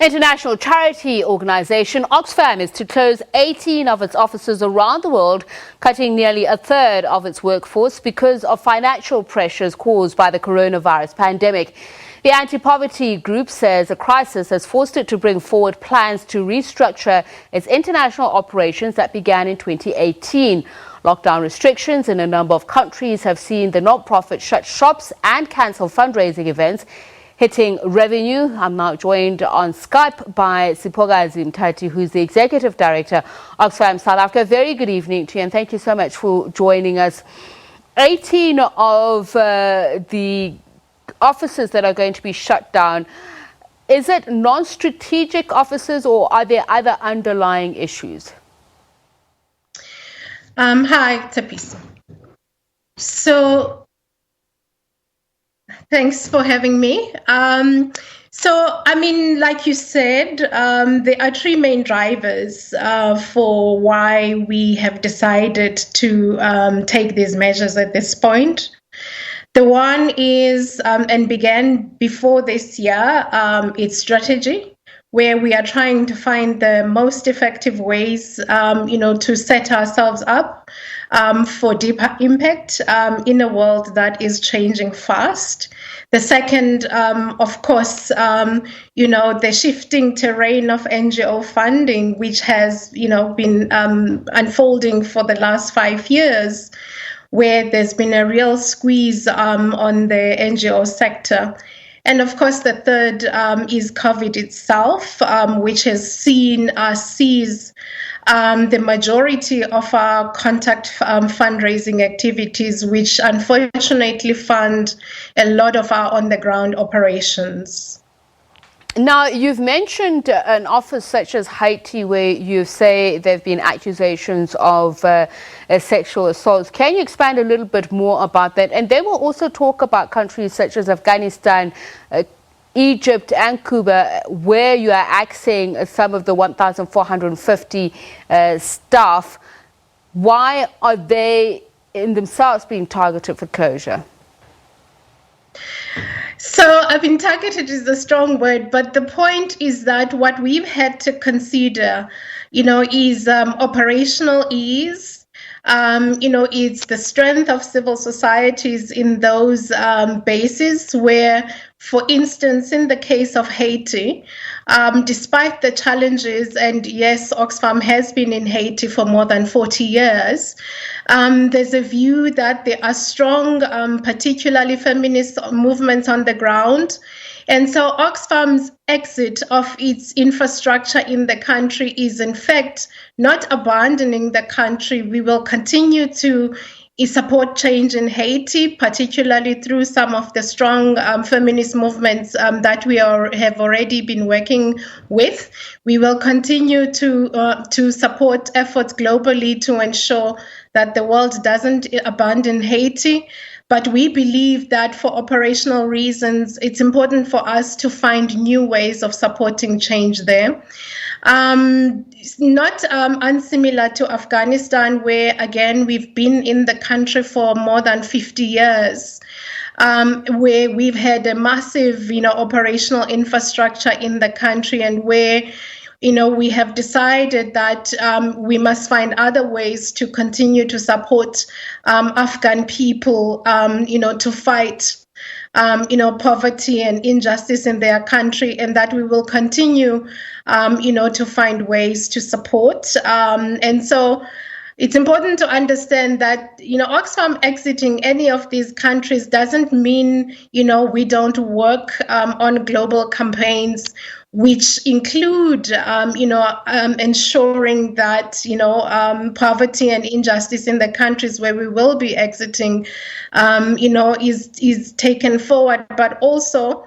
International charity organisation Oxfam is to close 18 of its offices around the world, cutting nearly a third of its workforce because of financial pressures caused by the coronavirus pandemic. The anti-poverty group says the crisis has forced it to bring forward plans to restructure its international operations that began in 2018. Lockdown restrictions in a number of countries have seen the not-profit shut shops and cancel fundraising events, hitting revenue. I'm now joined on Skype by Siphokazi Mthathi, who's the Executive Director, Oxfam South Africa. Very good evening to you, and thank you so much for joining us. 18 of the offices that are going to be shut down. Is it non-strategic offices, or are there other underlying issues? Hi, Tapisa. So, thanks for having me. Like you said, there are three main drivers for why we have decided to take these measures at this point. The one is, and began before this year, it's strategy, where we are trying to find the most effective ways, to set ourselves up for deeper impact in a world that is changing fast. The second, of course, the shifting terrain of NGO funding, which has, been unfolding for the last 5 years, where there's been a real squeeze on the NGO sector. And of course, the third is COVID itself, which has seen us seize the majority of our contact fundraising activities, which unfortunately fund a lot of our on-the-ground operations. Now, you've mentioned an office such as Haiti, where you say there have been accusations of sexual assaults. Can you expand a little bit more about that? And then we'll also talk about countries such as Afghanistan, Egypt and Cuba, where you are axing some of the 1,450 staff. Why are they in themselves being targeted for closure? So, targeted is a strong word, but the point is that what we've had to consider, is operational ease. It's the strength of civil societies in those bases where, for instance, in the case of Haiti, despite the challenges, and yes, Oxfam has been in Haiti for more than 40 years, there's a view that there are strong, particularly feminist movements on the ground. And so Oxfam's exit of its infrastructure in the country is, in fact, not abandoning the country. We will continue to support change in Haiti, particularly through some of the strong feminist movements that we have already been working with. We will continue to support efforts globally to ensure that the world doesn't abandon Haiti. But we believe that for operational reasons, it's important for us to find new ways of supporting change there. Not unsimilar to Afghanistan, where, again, we've been in the country for more than 50 years, where we've had a massive, operational infrastructure in the country, and where, we have decided that we must find other ways to continue to support Afghan people, to fight poverty and injustice in their country, and that we will continue, to find ways to support. And so it's important to understand that, Oxfam exiting any of these countries doesn't mean, we don't work on global campaigns, which include, ensuring that, poverty and injustice in the countries where we will be exiting, is taken forward, but also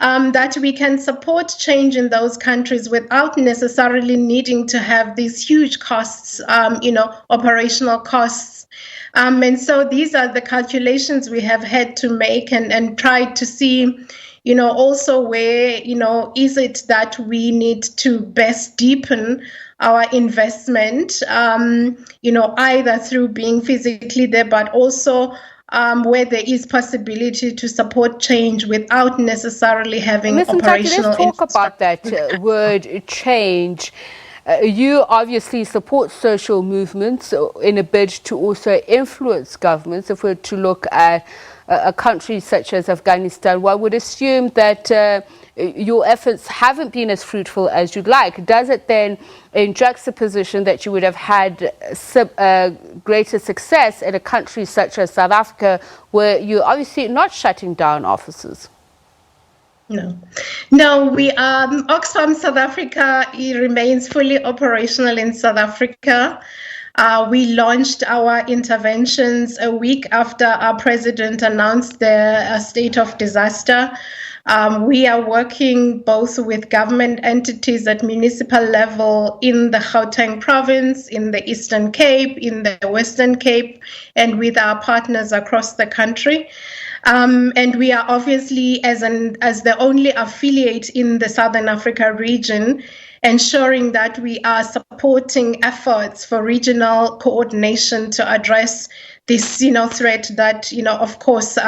that we can support change in those countries without necessarily needing to have these huge costs, operational costs. And so these are the calculations we have had to make and try to see, also where, is it that we need to best deepen our investment, either through being physically there, but also where there is possibility to support change without necessarily having Ms. Mthathi, operational. let's talk about that word change. You obviously support social movements in a bid to also influence governments. If we're to look at a country such as Afghanistan, one would assume that your efforts haven't been as fruitful as you'd like. Does it then, in juxtaposition, that you would have had greater success in a country such as South Africa, where you're obviously not shutting down offices? No, we Oxfam South Africa, it remains fully operational in South Africa. We launched our interventions a week after our president announced the state of disaster. We are working both with government entities at municipal level in the Gauteng province, in the Eastern Cape, in the Western Cape, and with our partners across the country. And we are obviously, as the only affiliate in the Southern Africa region, ensuring that we are supporting efforts for regional coordination to address this, threat that, of course,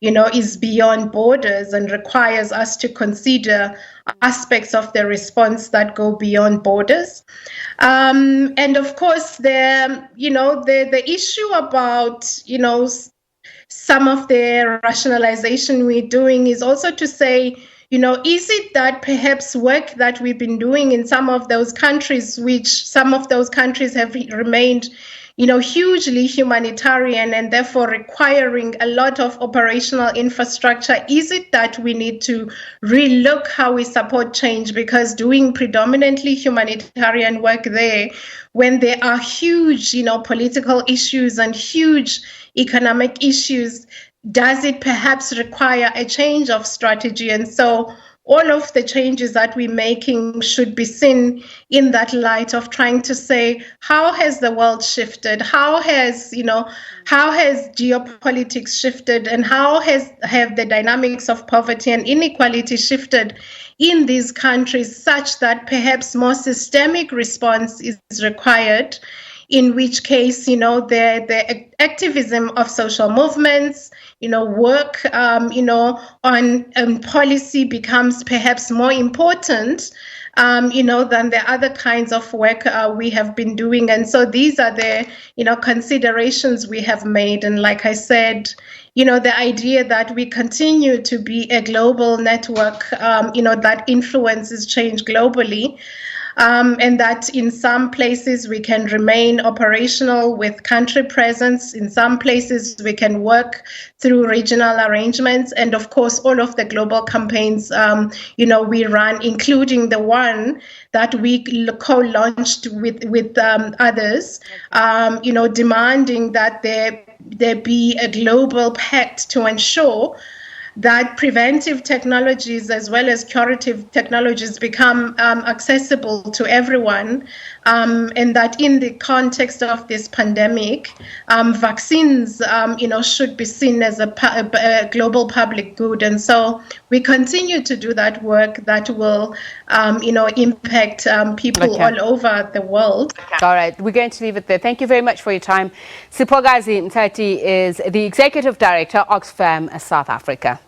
is beyond borders and requires us to consider aspects of the response that go beyond borders. And of course, the issue about, some of the rationalization we're doing is also to say, is it that perhaps work that we've been doing in some of those countries, which some of those countries have remained, hugely humanitarian and therefore requiring a lot of operational infrastructure, is it that we need to relook how we support change? Because doing predominantly humanitarian work there, when there are huge, political issues and huge economic issues, does it perhaps require a change of strategy? And so all of the changes that we're making should be seen in that light of trying to say, how has the world shifted? How has geopolitics shifted? And how have the dynamics of poverty and inequality shifted in these countries, such that perhaps more systemic response is required? In which case, the activism of social movements, work, on policy becomes perhaps more important, than the other kinds of work we have been doing. And so these are the, considerations we have made. And like I said, the idea that we continue to be a global network, that influences change globally. And that in some places we can remain operational with country presence. In some places we can work through regional arrangements. And of course, all of the global campaigns, we run, including the one that we co-launched with others, demanding that there be a global pact to ensure that preventive technologies as well as curative technologies become accessible to everyone, and that in the context of this pandemic, vaccines, should be seen as a global public good. And so we continue to do that work that will, impact people all over the world. All right, we're going to leave it there. Thank you very much for your time. Siphokazi Mthathi is the Executive Director, Oxfam South Africa.